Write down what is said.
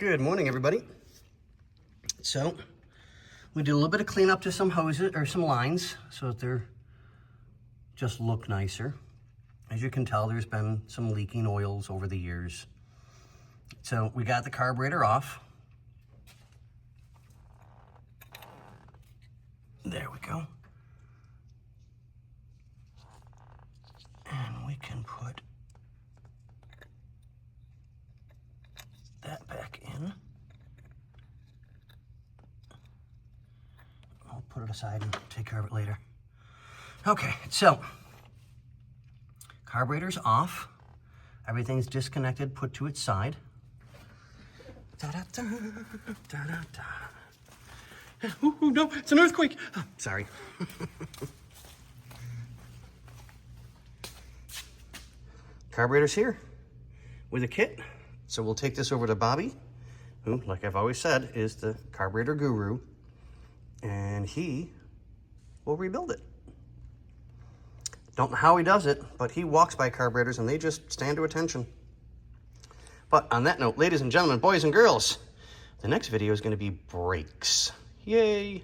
Good morning, everybody. So we did a little bit of cleanup to some hoses or some lines so that they're just look nicer. As you can tell, there's been some leaking oils over the years. So we got the carburetor off. There we go. And we can put that back in. I'll put it aside and take care of it later. Okay, so carburetor's off. Everything's disconnected, put to its side. Da-da-da, da-da-da. Ooh, no, it's an earthquake. Oh, sorry. Carburetor's here with a kit. So we'll take this over to Bobby, who, like I've always said, is the carburetor guru, and he will rebuild it. Don't know how he does it, but he walks by carburetors and they just stand to attention. But on that note, ladies and gentlemen, boys and girls, the next video is going to be brakes. Yay!